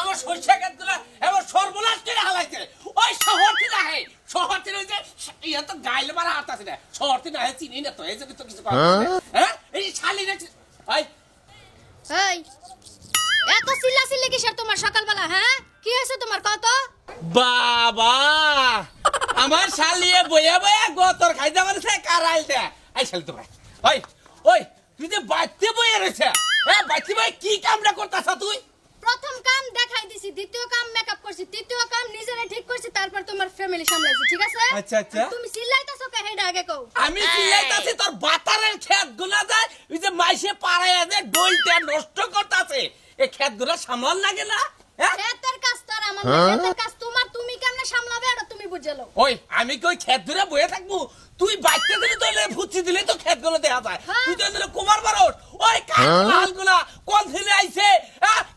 আমার সরষা ক্ষেতগুলো এবার সর্বনাশ করে হালাইছে ওই শহর থেকে আহে শহর থেকে ওই যে ইয়া তো গাইলে মারা হাত আছে না শহর থেকে আহে চিনি না তো এই জন্য তো কিছু করা হ্যাঁ এই শালি রে ওই এই এত চিল্লাচিল্লি কিসের তোমার সকালবেলা হ্যাঁ কি হয়েছে তোমার কত বাবা আমার শালিয়ে বইয়া বইয়া গোতর খাইতে পারছে কারাইলটা এই শালি তো ভাই ওই ওই তুই যে বাইতে বইয়া রয়েছে হ্যাঁ বাইতে বই কি কামটা করতেছ তুই প্রথম কাম দেখাই দিছি দ্বিতীয় কাম মেকআপ করছি তৃতীয় কাম নিজেরে ঠিক করছি তারপর তোমার ফ্যামিলি সামলাইছি ঠিক আছে আচ্ছা আচ্ছা তুমি চিল্লাইতাছো কে হেডা আগে কও আমি চিল্লাইতাছি তোর বাতারের ক্ষেতগুলা যায় ওই যে মাইসে পাড়ায় যে ডইলটা নষ্ট করতেছে এই ক্ষেতগুলা সামলান লাগে না হ্যাঁ ক্ষেতের কাজ তো আর আমার না, ক্ষেতের কাজ তোমার তুমি কেমনে সামলাবে এটা তুমি বুঝালো ওই আমি কি ওই ক্ষেত ধরে বয়ে থাকবো তুই বাইতে দিলে তো ফুচি দিলে তো ক্ষেতগুলো দেখা যায় তুই তো দিলে কুমার বারস ওই কালগুলা কোন ছেলে আইছে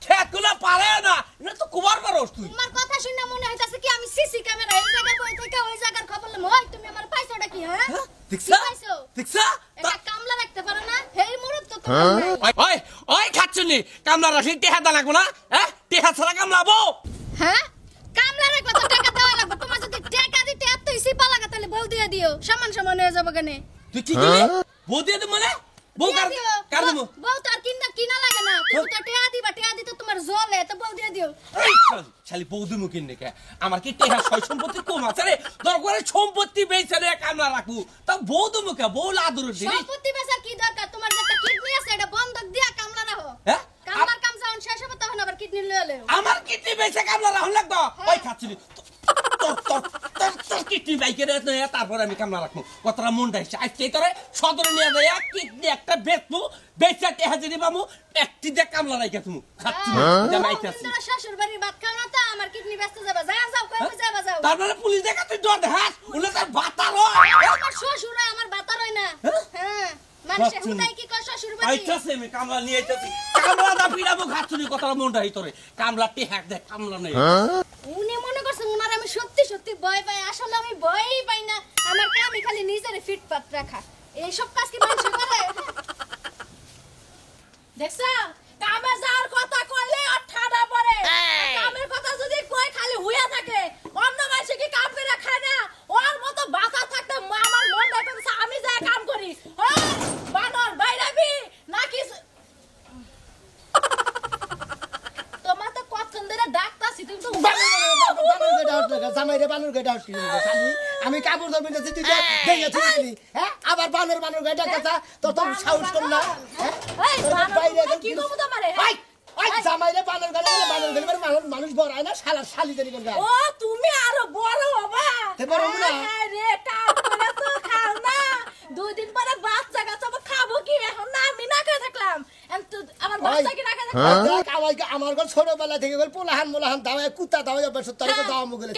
ক্ষেতগুলা পারে না এটা তো কুমার বারস তুই তোমার কথা শুনে মনে হইতাছে কি আমি সিসি ক্যামেরা এই জায়গায় বই থেকে ওই জায়গার খবর লম ওই তুমি আমার পাইছোটা কি হ্যাঁ দেখছা পাইছো দেখছা এটা কামলা রাখতে পারো না হেই মুহূর্ত তো ওই ওই ওই খাচ্ছনি কামলা রাখি টেহা দা লাগবো না হ্যাঁ টেহা ছাড়া কামলাবো হ্যাঁ কামলা রাখবা তো টাকা দেওয়া লাগবে তোমার যদি টাকা দিতে এত সিপা লাগা তাহলে বল দিয়ে দিও সমান সমান হয়ে যাবে কেন তুই কি করলি বউ দিয়ে দে মানে বউ কার দেবো বউ তো আর কিনা লাগে না তুমি তো টাকা দিতে তোমার জলে তো বল দিয়ে দিও শালি বউ দিমু কিনে কে আমার কি টেহা সয় সম্পত্তি কম আছে রে দরকারে সম্পত্তি বেচে রে কামলা রাখু তা বউ দিমু কে বউ লাদুর দিলি সম্পত্তি বেচার কি দরকার তোমার যে একটা কিডনি আছে এটা বন্ধক দিয়া কামলা রাখো হ্যাঁ কামলার কাম যখন শেষ হবে তখন আবার কিডনি লয়ে লও আমার কিডনি বেচে কামলা রাখুন লাগতো ওই খাচ্ছিলি তোর কিডনি বাইকে রে তারপর আমি কামলা রাখবো কতটা মন ডাইছে আজকে তোরে সদরে নিয়ে যায় কিডনি একটা বেচবো বেচা টেহা যদি পাবো একটি দিয়ে কামলা রাখে তুমি খাচ্ছি জামাইতাছি তোমরা শ্বশুর বাড়ির ভাত খাও না তো আমার কিডনি বেচতে যাবা যাও কই যাবা যাও তারপরে পুলিশ দেখা তুই ডর দেখাস উনি তার বাতার হয় আমার শ্বশুর হয় আমার বাতার হয় না হ্যাঁ মানুষে হুদাই কি কয় শ্বশুর বাড়ি আইতাছে আমি কামলা নিয়ে আইতাছি কামলা দা পিড়াবো খাচ্ছি কতটা মন ডাই তোরে কামলা টেহা দেখ কামলা নেই উনি মনে করছেন উনার আমি সত্যি সত্যি ভয় পাই আসলে আমি ভয়ই পাই না আমার কামই খালি নিজেরে ফিটফাট রাখা এই সব কাজ কি মানুষ করে দেখছো কামে যাওয়ার কথা কইলে আর ঠাডা পড়ে কামের কথা যদি কই খালি হুইয়া থাকে অন্য মাসে কি কাম করে খায় না ওর মতো বাতা থাকতে আমার মন ডাইতেছে আমি যাই কাম করি ও বানর বাইরাবি নাকি তোমার তো কতক্ষণ ধরে ডাকতাছি তুমি তো বানর গেটা আমি কাপড় ধরবি না তুই দেখে তুই হ্যাঁ আবার বানর গেটা কথা তোর তো সাহস কম না এই বানর কি কমু তোমারে জামাইরে বানর গেলে মানুষ বড় হয় না শালি দেরি করবে ও তুমি আরো বড় বাবা তে বড় না রে কাম করে তো খাও না দুই দিন পরে বাচ্চা কাচ্চা খাবো কি এখন না আমি না খেয়ে থাকলাম আমার বাচ্চা কি না খেয়ে থাকলাম আমার ঘর ছোটবেলা থেকে গেল পোলাহান দাওয়ায় কুত্তা দাওয়ায় বসে তোর দাওয়া মুগলে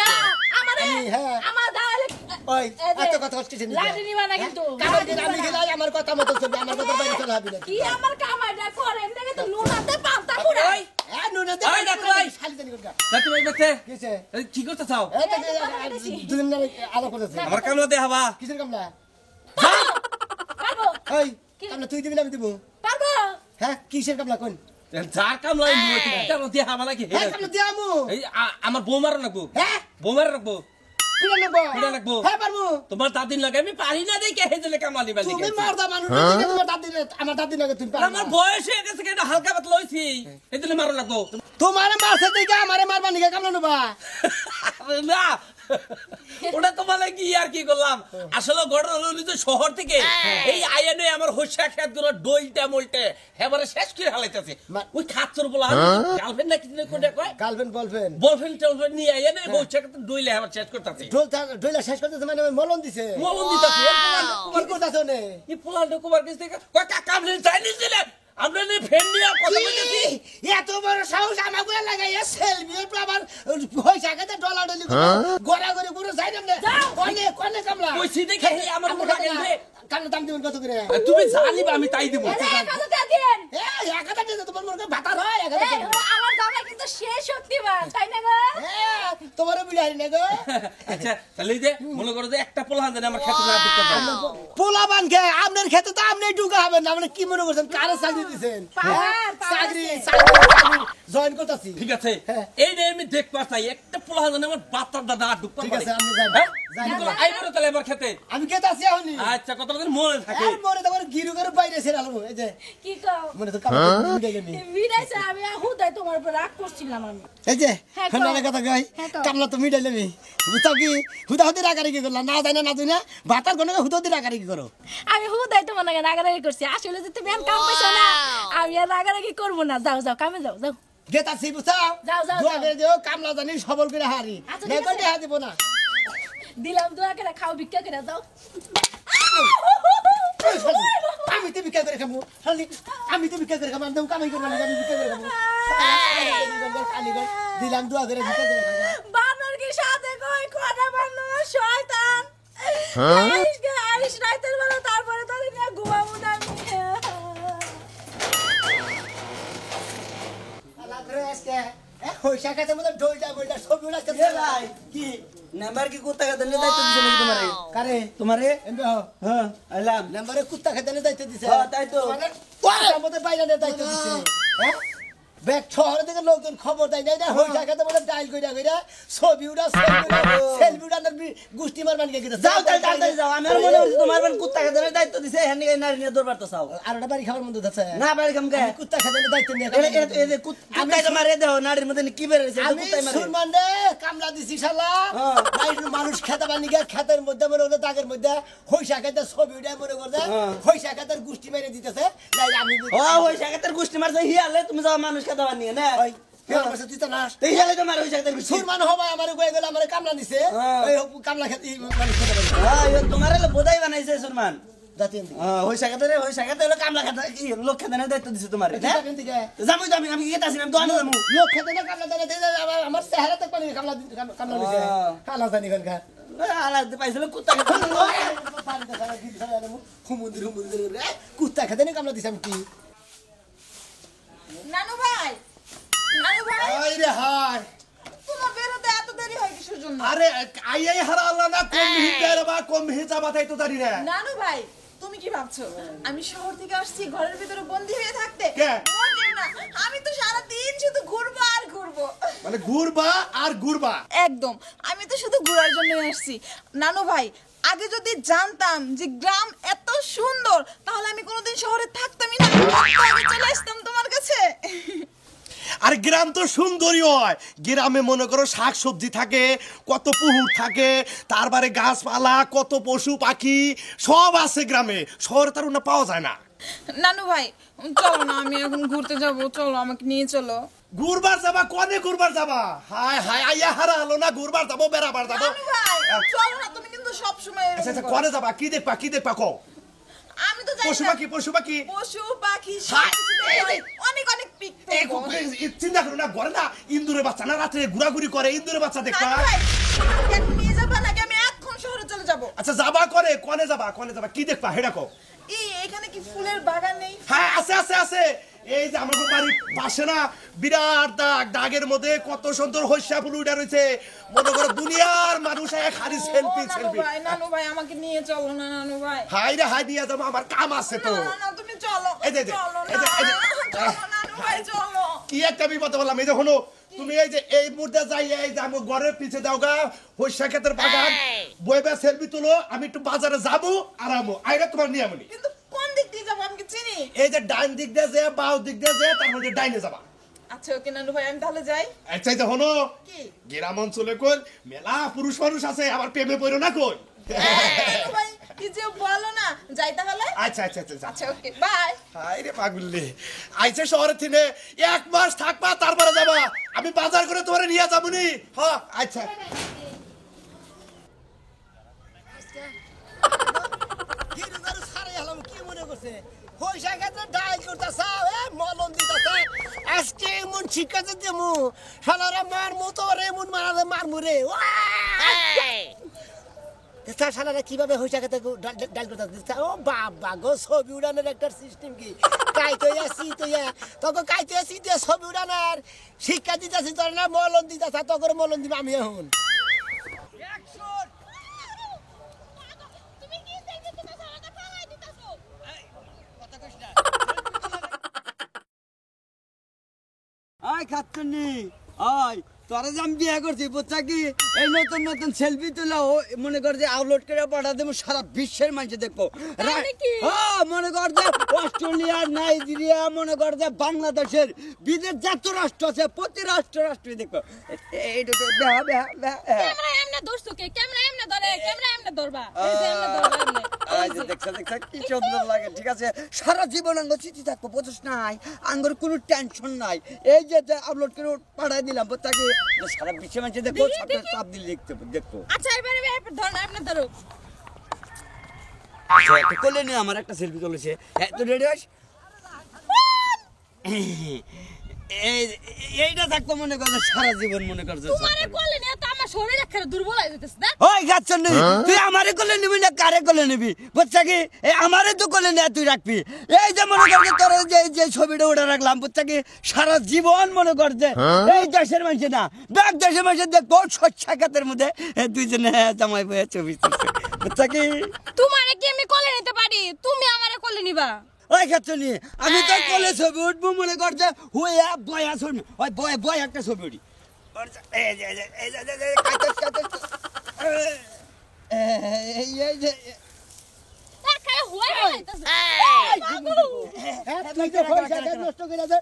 হ্যাঁ আমার দাঁড়ালে ওই এত কথা হচ্ছে না লাড়ি নিবা না কিন্তু আমি গেলে আমার কথা মতো চলবে আমার কথা বাইরে চলে হবে না কি আমার কামাইটা করেন দেখে তো নুনাতে পান্তা পুরা নুনাতে ওই দেখো ওই শালি দেরি করবে রাতে ভাই বেতে কিসে কি করতে চাও দুদিন আলো করেছে আমার কামলা দেখাবা কিসের কামলা পারবো ওই কামলা তুই দিবি না আমি দিব পারবো হ্যাঁ কিসের কামলা কোন যার কামলা কামলা দেখাবা নাকি হ্যাঁ কামলা দিয়ামু এই আমার বৌমার রাখবো হ্যাঁ বৌমার রাখবো পিড়া নেবো পিড়া রাখবো হ্যাঁ পারবো তোমার দাদির লাগে আমি পারি না দেখে হেজলে কামলা দিবা তুমি দেখে মারদা মানুষ তোমার দাদি লাগে তুমি পারো আমার বয়স হয়ে গেছে কেন হালকা পাতলা হইছি এদিকে মারো লাগবো তোমার মারছে দিকে আমারে মারবা নিকে কামলা নেবা আরে না ওটা তো মানে কি আর কি করলাম আসলে ঘটনা হলো যে শহর থেকে এই আইনে আমার হইসা খেত গুলো ডইলটা মলটে হেবারে শেষ করে হালাইতেছে ওই খাচ্চর বলা গার্লফ্রেন্ড না কিছু কোনটা কয় গার্লফ্রেন্ড বয়ফ্রেন্ড টেলফ্রেন্ড নিয়ে আইনে হইসা খেত ডইলে হেবার শেষ করতেছে ডইলা শেষ করতেছে মানে মলন দিছে মলন দিতেছে কি করতেছ নে এই পোলান্ড কুমার কাছ থেকে কয় কামলে চাইনিজ দিলেন আমরা নে ফ্রেন্ড নিয়ে কথা বলতেছি এত বড় সাহস আমাকে লাগাইয়া সেলফি আবার পয়সা খেতে ডলার ডলি গোড়া করে পুরো যাই না কোনে কামলা কইছি দেখে আমার মোটা গেছে কামলা দাম দিবেন কত করে তুমি জানিবা আমি তাই দেব 1000 টাকা দেন এই 1000 টাকা তোমার মনে ভাতা হয় 1000 টাকা আমার দাদা কিন্তু সে শক্তিমান তাই না গো তোমারও বিড়াই না গো আচ্ছা তাহলে এই যে মনে করো যে একটা পোলাহান জানে আমার ক্ষেত্রে না ঢুকতে পারে পোলাবান কে আপনার ক্ষেত্রে তো আপনি ঢুকা হবেন না আপনি কি মনে করছেন কারে চাকরি দিছেন চাকরি জয়েন করতেছি ঠিক আছে হ্যাঁ। এই নিয়ে আমি দেখতে চাই একটা পোলাহান জানে আমার বাচ্চার দাদা আর ঢুকতে ঠিক পারে আছে আপনি যান যান। আইবো তাহলে আমার ক্ষেত্রে আমি কে আছি এখন আচ্ছা কত দিন মনে থাকে আর মনে তোমার গিরু করে বাইরে ছেড়ে আলো এই যে কি কও মনে তো কামড় মিটাইলে নি বিদাইছে আমি হুদাই তোমার উপর রাগ করছিলাম আমি এই যে হ্যাঁ, ফোনালে কথা কই হ্যাঁ, কও। কামলা তো মিটাইলে নি বুঝতাও কি হুদা হুদি রাগারি কি করলা না জানে না তুই না ভাতার কোন হুদা হুদি রাগারি কি করো আমি হুদাই তোমার নাকি রাগারাগি করছি আসলে যে তুমি এখন কাম পাইছো না আমি আর রাগারাগি করবো না যাও যাও কামে যাও যাও গেতাছি বুঝতাও যাও, যাও, দোয়া যাও। করে দিও কামলা জানি সবল করে হারি আচ্ছা, না ঠিক কোনটি আছে। হাত দিব না দিলাম দোয়া করে খাও ভিক্ষা করে যাও আমি তো বিক্রি করে খাবো আমি তো বিক্রি করে খাবো আমি তো কামাই করবো না আমি বিক্রি করে খাবো খালি কর দিলাম দোয়া করে বিক্রি করে খাবো বানর কি সাথে কই কোনা বানর শয়তান আইস রাতের বেলা তারপরে তো নিয়ে ঘুমাবো না আমি আল্লাহ করে আজকে ওই শাখাতে মধ্যে ঢোলটা বলটা সব উড়াতে ভাই কি নাম্বার কি কুত্তা খেতে নিয়ে দায়িত্ব দিছে নাকি তোমারে কারে তোমারে এমবে হ্যাঁ আইলাম নাম্বারে কুত্তা খেতে দায়িত্ব দিছে হ্যাঁ, তাই তো। মানে ওর মধ্যে বাইরে দায়িত্ব দিছে হ্যাঁ ব্যাগ শহরে থেকে লোকজন খবর দেয় না ওই শাখাতে মধ্যে ডাইল কইরা কইরা ছবি উড়া সেলফি উড়া গুষ্টি মারবান কে যাও তাড়াতাড়ি যাও আমি আর মনে হচ্ছে তোমার বান কুত্তা খেতে নিয়ে দায়িত্ব দিছে হেন নিয়ে নারী নিয়ে দরবার তো চাও আর ওটা বাড়ি খাবার মধ্যে আছে না বাড়ি কাম কে আমি কুত্তা খেতে দায়িত্ব নিয়ে এই যে কুত্তাই তো মারে দাও নারীর মধ্যে কি বের হইছে আমি কুত্তাই মারে সুরমান রে কামলা দিছি শালা হ্যাঁ। বাইরের মানুষ খেতে পানি গিয়ে খেতের মধ্যে মনে হলো দাগের মধ্যে হইসা খেতে ছবি উঠে মনে করছে হ্যাঁ। হইসা খেতের গুষ্টি মেরে দিতেছে নাই আমি ও ওই শাকাতের গোষ্ঠী মারছে হিয়ালে তুমি যাও মানুষ খেতে বানিয়ে না ওই ফের মাসে দিতে না এই হিয়ালে তো মারে ওই শাকাতের গোষ্ঠী সুরমান হবাই আমার কয়ে গেল আমার কামলা দিছে হ্যাঁ। ওই কামলা খেতে মানুষ খেতে পারি হ্যাঁ তোমার হলো বোধাই বানাইছে সুরমান জাতি ওই শাকাতে হলো কামলা খেতে কি লোক খেতে নিয়ে দায়িত্ব দিছে তোমার না থেকে যাবো তো আমি কি খেতে আসি আমি দোকানে যাবো লোক খেতে না কামলা দেয় আমার চেহারা তো পানি কামলা কামলা দিছে হ্যাঁ। কালা জানি গনকা আলাদা পাইছিল কুত্তা খেতে হুমুন্দির কুত্তা খেতে না কামলা দিছে আমি কি নানু ভাই আই রে হাই তোমার বেরোতে এত দেরি হয় কিসের জন্য আরে আইয়াই হারা আল্লাহ না কম হিজার বা কম হিজা বাতাই তো জানি না নানু ভাই তুমি কি ভাবছো আমি শহর থেকে আসছি ঘরের ভিতরে বন্দি হয়ে থাকতে কে? মোটেও না আমি তো সারা দিন শুধু ঘুরবো আর ঘুরবো মানে ঘুরবা আর ঘুরবা একদম আমি তো শুধু ঘোরার জন্যই আসছি নানু ভাই আগে যদি জানতাম যে গ্রাম এত সুন্দর তাহলে আমি কোনোদিন শহরে থাকতামই না আগে চলে আসতাম তোমার কাছে আর গ্রাম তো সুন্দরই হয় গ্রামে মনে করো শাক সবজি থাকে কত পুকুর থাকে তারপরে গাছপালা কত পশু পাখি সব আছে গ্রামে শহরে তার না পাওয়া যায় না নানু ভাই চলো না আমি এখন ঘুরতে যাব চলো আমাকে নিয়ে চলো ঘুরবার যাবা কনে ঘুরবার যাবা হায় হায় আইয়া হারা আলো না ঘুরবার যাবো বেড়াবার যাবো নানু ভাই চলো না তুমি কিন্তু সব সময় আচ্ছা আচ্ছা কনে যাবা কি দেখবা কও আমি তো জানি পশু না পাখি পশু পাখি হায়, অনেক অনেক পিক এই চিন্তা করো না ঘরে না ইন্দুরের বাচ্চা না রাত্রে ঘোরাঘুরি করে ইন্দুরের বাচ্চা দেখবা এখন নিয়ে যাবা নাকি আমি এখন শহরে চলে যাব আচ্ছা যাবা করে কনে যাবা কি দেখবা হেডা কও এখানে কি ফুলের বাগান নেই হ্যাঁ আছে এই যে আমাদের বাড়ির পাশে না বিরাট দাগের মধ্যে কত সুন্দর হইসা ফুল উঠে রয়েছে মনে করো দুনিয়ার মানুষ এক হারি সেলফি নানু ভাই আমাকে নিয়ে চলো না নানু ভাই হাই রে হাই নিয়ে যাবো আমার কাম আছে তো না তুমি চলো এই যে, চলো এই যে, এই যে, চলো, নানু ভাই চলো কি একটা বিপদ বললাম এই যে হলো তুমি এই যে এই মুহূর্তে যাই এই যে আমার ঘরের পিছে দাও গা হইসা ক্ষেতের বাগান বইবা সেলফি তুলো আমি একটু বাজারে যাবো আর আমো আইরা তোমার নিয়ে আমনি কিন্তু কোন দিক দিয়ে যাবো আমি কি চিনি এই যে ডান দিক দিয়ে যে বাও দিক দিয়ে যে তার মধ্যে ডাইনে যাবা আচ্ছা ওকে নানু ভাই আমি তাহলে যাই আচ্ছা এই যে হলো কি গ্রাম অঞ্চলে কই মেলা পুরুষ মানুষ আছে আবার প্রেমে পড়ো না কই নানু ভাই কি যে বলো না যাই তাহলে আচ্ছা আচ্ছা ওকে বাই হাই রে পাগলি আইছে শহরে থেকে 1 মাস থাকবা তারপরে যাবা আমি বাজার করে তোমারে নিয়ে যাবনি হ্যাঁ আচ্ছা গিরুগারু সারে হলাম কি মনে করছে হইসা খেতে ডাইল করতেছে মলম দিতেছে আজকে এমন শিক্ষাতে দেমু শালারা মারমু তো রে এমন মারমু রে তার শালারা কিভাবে হইসা খেতে ডাল করতে ও বাবা গো ছবি উড়ানোর একটা সিস্টেম কি কাইতে আসি তুইয়া তখন কাইতে আসি তুই ছবি উড়ানোর শিক্ষা দিতেছি তোর না মলন দিতেছ তখন মলন দিব আমি এখন তুমি কি সেলফি দিতেছ আমাকে পালাই দিতেছো আয় খাচ্ছনি আয় তোরা যে আমি বিয়ে করছি বুঝছা কি এই নতুন নতুন সেলফি তোলা ও মনে কর যে আপলোড করে পাঠা দেবো সারা বিশ্বের মানুষ দেখবো নাকি? হ্যাঁ মনে কর যে অস্ট্রেলিয়া নাইজেরিয়া মনে কর যে বাংলাদেশের বিদেশ যত রাষ্ট্র আছে প্রতি রাষ্ট্রই দেখবো এইটা তো ক্যামেরা এমনে ধরছো কে ক্যামেরা এমনে ধরে ক্যামেরা এমনে ধরবা এই যে এমনে ধরবা এমনে এই যে দেখছ কি সুন্দর লাগে ঠিক আছে সারা জীবন আঙ্গ চিঠি থাকবো বুঝছ নাই আঙ্গর কোনো টেনশন নাই এই যে আপলোড করে পাঠাই দিলাম বুঝছা কি সারা বিশ্বের মানুষ দেখবো সাথে চাপ দিলে দেখবো আচ্ছা এবারে ধর না এমনে ধরো একটা কোলে নিয়ে আমার একটা সেলফি তুলেছে তুই রেডি হস এইটা থাকতো মনে কর সারা জীবন মনে করছে তোমারে কোলে নিয়ে তো আমার শরীর একেবারে দুর্বল হয়ে যেতেছে না ওই গাচ্ছন তুই আমারে কোলে নিবি না কারে কোলে নিবি বুঝছা কি এই আমারে তো কোলে নিয়ে তুই রাখবি এই যে মনে কর তোর যে ছবিটা ওটা রাখলাম বুঝছা কি সারা জীবন মনে কর যে এই দেশের মানুষ না দেখ দেশের মানুষ দেখবো সচ্ছা খাতের মধ্যে দুইজনে জামাই বয়ে ছবি তুলছে বুঝছা কি তোমারে কি আমি কোলে নিতে পারি তুমি আমারে কোলে নিবা ওই খাচ্ছনি আমি তো কোলে ছবি উঠবো মনে কর যে হুয়া বয়া ছবি ওই বয় একটা ছবি উঠি এই যে একাই হুয়াই হইতাছে তুই তো হইসা নষ্ট করে দে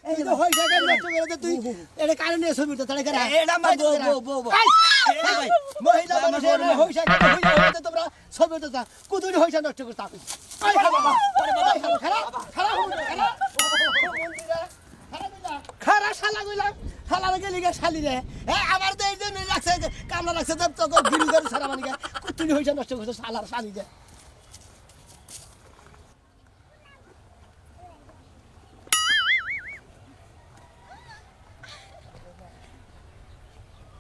তুই তো হইসা নষ্ট করে দে তুই এটা কারণে ছবি তো তাহলে এটা আমার বউ মহিলা মানুষের হইসা হইতে তোমরা ছবি তো কুদুরি হইসা নষ্ট করতা খারা শালা কইলাম শালা গেলি গে শালি রে আমার তো এই যে লাগছে কামলা লাগছে তো গিরি করে সারা মানে কুতুরি হইসা নষ্ট করছে শালার শালি রে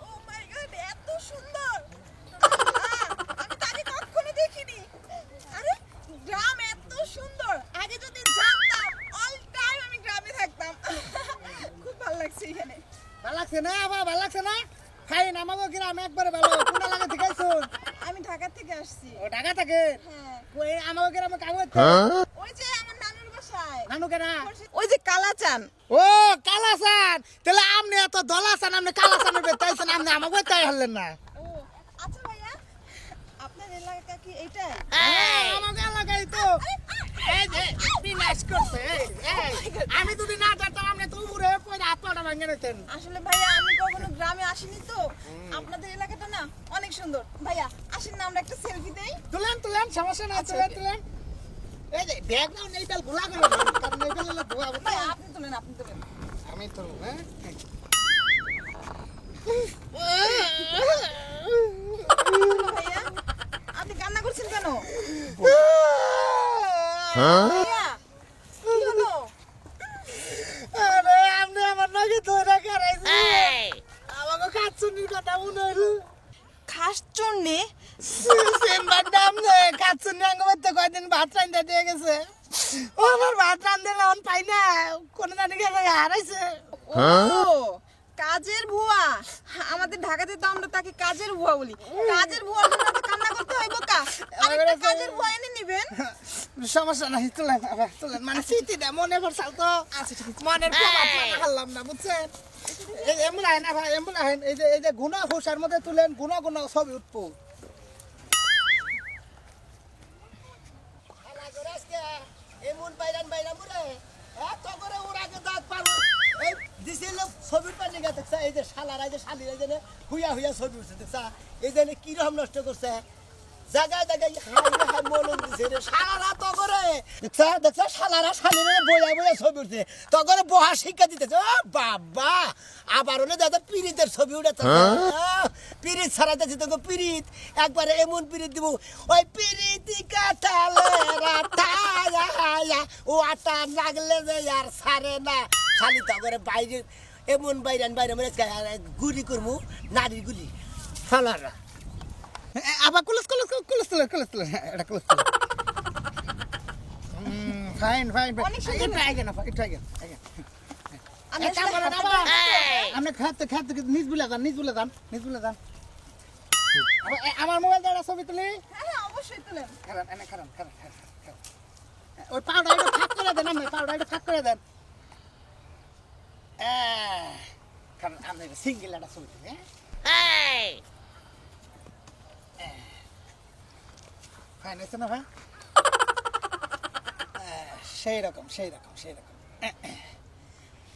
ও মাই গড এত সুন্দর আমি তো আগে কখনো দেখিনি আরে গ্রাম এত সুন্দর আগে যদি জানতাম অল টাইম আমি গ্রামে থাকতাম খুব ভালো লাগছে এখানে ভালো লাগছে না আবার ভালো লাগছে না খাই না আমাকে গ্রামে একবারে ভালো কোন লাগা থেকে আইছো আমি ঢাকা থেকে আসছি ও ঢাকা থেকে হ্যাঁ ওই আমাকে গ্রামে কাম করতে ওই যে আমার নানুর বাসায় নানু কেনা ওই যে কালাচান ও কালাসান তাহলে আপনি এত দলাসান আপনি কালাসানের বেতাইছেন আপনি আমাকে বেতাই হলেন না ও আচ্ছা ভাইয়া আপনার এলাকা কি এটাই আমাকে এলাকায় তো এই যে বিনাশ করছে আমি যদি না জানতাম আপনি তো উড়ে পয়দা হাত পাটা ভাঙে নিতেন আসলে ভাইয়া আমি কখনো গ্রামে আসিনি তো আপনাদের এলাকাটা না অনেক সুন্দর ভাইয়া আসেন না আমরা একটা সেলফি দেই তুলেন সমস্যা নাই তুলেন এই যে ব্যাকগ্রাউন্ড এইটা ভুলা গেল কারণ এইটা হলো ভুয়া ভাইয়া আপনি তুলেন আমি তো হ্যাঁ ভাইয়া আপনি কান্না করছেন কেন ভাইয়া কি হলো আরে আপনি আমার নাকি ধরে করাইছে আমাকে কাচ্চুনির কথা মনে হইলো খাসচন্ডে সিম্বার নাম কাচ্চুনি আঙ্গমতে কয়দিন ভাত রান্ধতে দিয়ে গেছে ও আমার ভাত রান্ধতে লাউন পাই না কোন জানি গেছে হারাইছে ও কাজের বুয়া আমাদের ঢাকাতে তো আমরা তাকে কাজের বুয়া বলি কাজের বুয়ার জন্য তো কান্না করতে হয় বোকা আরেকটা কাজের বুয়া এনে নেবেন সমস্যা নাই তুলেন মানে স্মৃতিটা মনে পড়ছাল তো আচ্ছা ঠিক আছে মনের প্রভাব হারলাম না বুঝছেন এই এমন আইন ভাই এমন আইন এই যে গুণা খুশার মধ্যে তুলেন গুণা ছবি উঠবো এমন বাইরান মুরে এত করে ওরাকে দাঁত পারবো এই দিছিল ছবির পানি গা দেখছা এই যে শালারা এই যে শালিরা যে হুইয়া ছবি উঠছে দেখছা এই যে কিরকম নষ্ট করছে জায়গায় হাই মলন দিছে রে শালারা তো করে দেখছা শালারা শালিরা বইয়া ছবি উঠছে তো করে বহা শিক্ষা দিতেছে ও বাবা আবার ওনে দাদা পিরিতের ছবি উঠেছে পিরিত ছাড়াইতেছি তোকে পিরিত একবারে এমন পিরিত দিব ওই পিরিতি কাটালে রাতায়া ও আটা লাগলে যে আর ছাড়ে না খালি তো করে বাইরে এমন বাইরে মানে গুলি করমু নারীর গুলি শালারা আবার কুলস এটা কুলস ফাইন অনেক সুন্দর একটু আগে না একটু আগে আমি একটা আসলে বলেন হাতে আবার করে- আপনি খাতে নিজ বলে যান আমার মোবাইল দ্বারা ছবি তুলি হ্যাঁ অবশ্যই তুলেন। খারান ওই পাউডার একটু ফাঁক করে দেন আপনি পাউডার একটু ফাঁক করে দেন কারণ আমি সিঙ্গেল একটা ছবি তুলি ফাইন হয়েছে না ভাই সেই রকম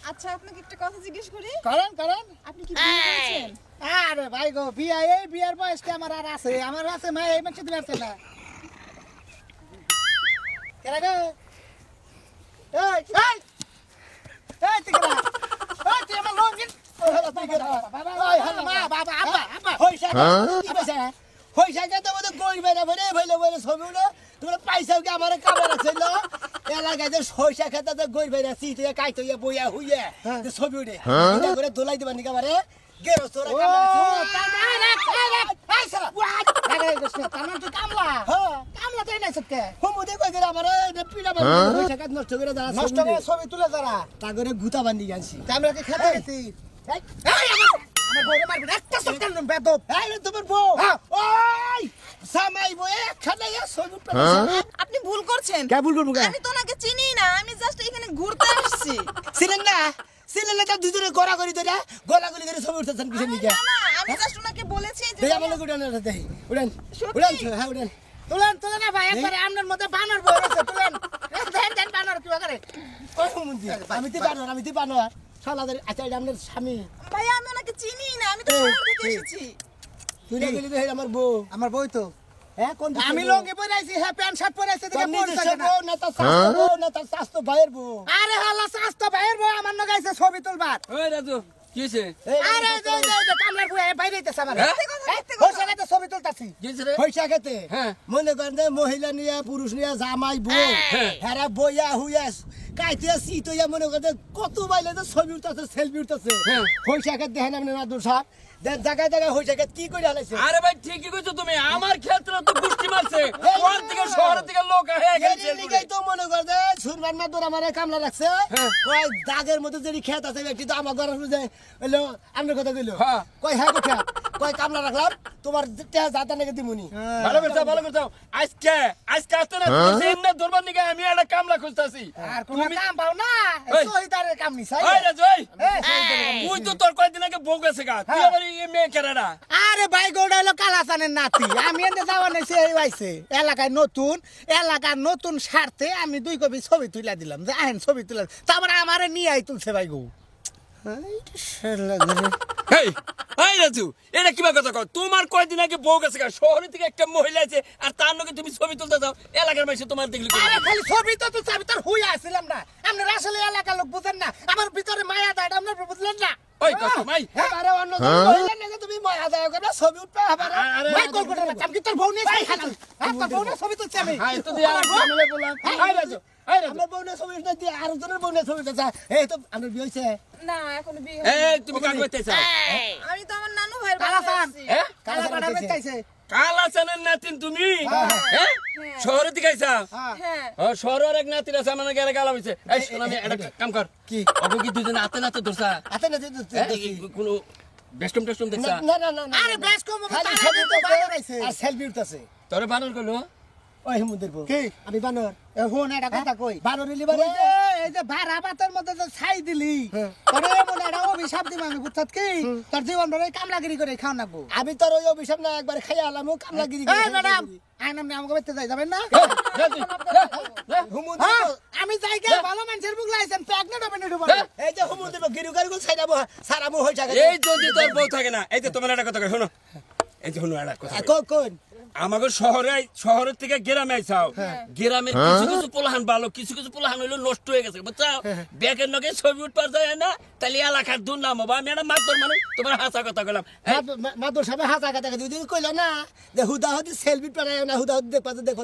আচ্ছা আপনাকে একটা কথা জিজ্ঞেস করি, করেন আপনি কি বিয়ে করেছেন? আরে ভাই গো বিয়ার বয়সটা আমার আছে মা এই মাসে দিবে না কেরা গো এই তুই কেরা তুই আমার লঙ্গি বাবা আব্বা হইসাকে তো বোধ গই বেড়া বেড়ে ভইলে ছবি উলো তোমরা পাইছাও কি আমার কামড় ছিল এলাকায় যে সইসা খেতে গই বেড়া চিতে কাইতে বইয়া হুইয়া যে ছবি উঠে এটা করে দোলাই দিবা নিকা মারে গেরো তোরা কামলা তাই নাই সত্যি হুমুদে কই গেরা আমারে পিড়া বানি হইসাকে নষ্ট করে দাঁড়া নষ্ট করে ছবি তুলে যারা তা করে গুতা বান্ধি গেছি আমরা কি খেতে গেছি আমার বউরে মারবি একটা সরকার বেদব এই তোমার বউ হ্যাঁ। ওই সামাই বউ একখানে ছবি পেয়েছে আপনি ভুল করছেন। কে ভুল করবো আমি তো ওনাকে চিনি না, আমি জাস্ট এখানে ঘুরতে আসছি। ছিলেন না তা দুজনে গড়াগড়ি ধরে গলাগলি করে ছবি উঠতেছেন কিসের নিকে না না, আমি জাস্ট ওনাকে বলেছি যে দেয়া বলে উড়ান দেই উড়ান সত্যি? উড়ান হ্যাঁ উড়ান তুলেন না ভাই একবারে আপনার মধ্যে বানর বই রয়েছে তুলেন দেন বানর কি করে ওই হুমুন্দি আমি তো বানোয়ার শালাদের আচ্ছা এটা আপনার স্বামী ভাইয়া আমি ওনাকে চিনি না, আমি তো শহর থেকে এসেছি। তুই না গেলি তো হে আমার বউ আমার বই তো হ্যাঁ কোন আমি লঙ্গি পরে আইছি হ্যাঁ প্যান্ট শার্ট পরে আইছি দেখে পড়ছে না বউ না তার শাস্ত বউ না তার শাস্ত ভাইয়ের বউ আরে হালা স্বাস্থ্য ভাইয়ের বউ আমার নগে আইছে ছবি তুলবার ওই রাজু কি হইছে আরে যে কামলার বউ বাইরে আইতেছে আমার হ্যাঁ? বসে গাতে ছবি তুলতাছি কি হইছে রে পয়সা খেতে হ্যাঁ। মনে করেন যে মহিলা নিয়ে পুরুষ নিয়ে জামাই বউ হেরা বইয়া হুইয়া কাইতে সিটইয়া মনে করেন যে কত বাইলে যে ছবি উঠতেছে সেলফি উঠতেছে হ্যাঁ। পয়সা খেতে দেখেন আপনি না দোষা জায়গায় জায়গায় হইসা খেতে কি করে হালাইছে আরে ভাই ঠিকই কইছো তুমি আমার ক্ষেত্রে তো গুষ্টি মারছে কোন থেকে শহর থেকে লোক আহে এখানে এর লিগাই তো মনে কর যে সুরমান মাদুর আমারে কামলা রাখছে হ্যাঁ। কই দাগের মধ্যে যদি খেত আছে ব্যক্তি তো আমার ঘরে যে হলো আমার কথা দিল হ্যাঁ। কই হ্যাঁ গো খেত কই কামলা রাখলাম তোমার টেহা জাতা নাকি দিমুনি ভালো করছো আজকে আসতে না সেম না দরবার নিকে আমি একটা কামলা খুঁজতাছি আর কোন কাম পাও না ওই। সহিতারের কাম নিছাই ওই রাজু তুই তো তোর কয়দিন আগে বউ গেছে গা তুই আবার এই মেয়ে কেনাডা আরে ভাই গোড়া হলো কালাচানের নাতি আমি এনে যাওয়া নেই সেই আইছে এলাকার নতুন স্বার্থে আমি 2 কপি ছবি তুলে দিলাম যে আহেন ছবি তুলে তারপরে আমারে নিয়ে আই তুলছে ভাই গো এই এই রাজু এটা কিবা কথা কও তোমার কয়দিন আগে বউ গেছে গা শহরে থেকে একটা মহিলা আছে আর তার লগে তুমি ছবি তুলতে যাও এলাকার মানুষ তোমার দেখলি কই? আরে খালি ছবি তো তুলছে আমি তোর হুই আসছিলাম না আপনার আসলে এলাকার লোক বুঝেন না আমার ভিতরে মায়া দায় আপনার বুঝলেন না ওই কত ভাই আরে অন্য মহিলা নাকি তুমি ময়া দায় করবে ছবি উঠবে আবার আরে ভাই কল করে আমি কি তোর বউ নিয়ে খালি হ্যাঁ তোর বউ নিয়ে ছবি তুলছে আমি হাই তো দিয়া আমি বললাম এই রাজু আমার বউনে ছবি উঠবে দিয়ে আর জনের বউনে ছবি উঠেছে এই তো আমার বিয়ে হইছে না এখনো বিয়ে এই হয়নি। তুমি কাজ করতে চাও আমি তো আমার নানু ভাইয়ের কালা বাসায় চান আছি। হ্যাঁ কালা পাড়া বেচাইছে কালা চানের নাতিন তুমি হ্যাঁ শহরে থেকে আইছা হ্যাঁ ও শহরের এক নাতিন আছে আমার গেলে গালা হইছে এই শোন আমি একটা কাম কর কি? অগো কি দুজন হাতে নাতে ধরছা আতে না কোনো বেস্টম টেস্টম দেখছা না আরে বেশ কম খালি তারা ছবি তো তো বাইরে আইছে আর সেলফি উঠতেছে তোরে বানর কইলো ওই হিমুদের বউ কি? আমি বানর এখন এটা কথা কই বানর লিবারে ওই যে এই যে ভাড়া ভাতের মধ্যে যে ছাই দিলি তোরে মনে এটা অভিশাপ দিম আমি বুঝছত কি তোর জীবন ধরে কামলাগিরি করে খাও নাকবো আমি তোর ওই অভিশাপ না একবার খাইয়া আলাম কামলাগিরি এই ম্যাডাম আইন আপনি আমাকে বেতে যাই যাবেন না হুমুদ হ্যাঁ আমি যাই গে ভালো মানুষের বুক লাইছেন প্রেগনেন্ট হবে না ঢুকবে এই যে হুমুদ গিরু গাড়ি ছাইরাবো সারামু হই থাকে এই যদি তোর বউ থাকে না এই যে তোমার একটা কথা কই শোনো এই যে শোনো একটা কথা কই। কোন আমাকে শহরের থেকে গ্রামে আইছাও গ্রামের কিছু কিছু পোলাহান ভালো কিছু কিছু পোলাহান হইলো নষ্ট হয়ে গেছে বুঝছাও ব্যাগের নগে ছবি উঠবার যায় না তাহলে এলাকার দুর্নাম হবো আমি একটা মাতবর মানুষ তোমার হাসা কথা কইলাম এই, মাদুর সাহেব হাসা কথা দুই দিন কইল না যে হুদা হুদি সেলফি পারায় না হুদা হুদি দেখো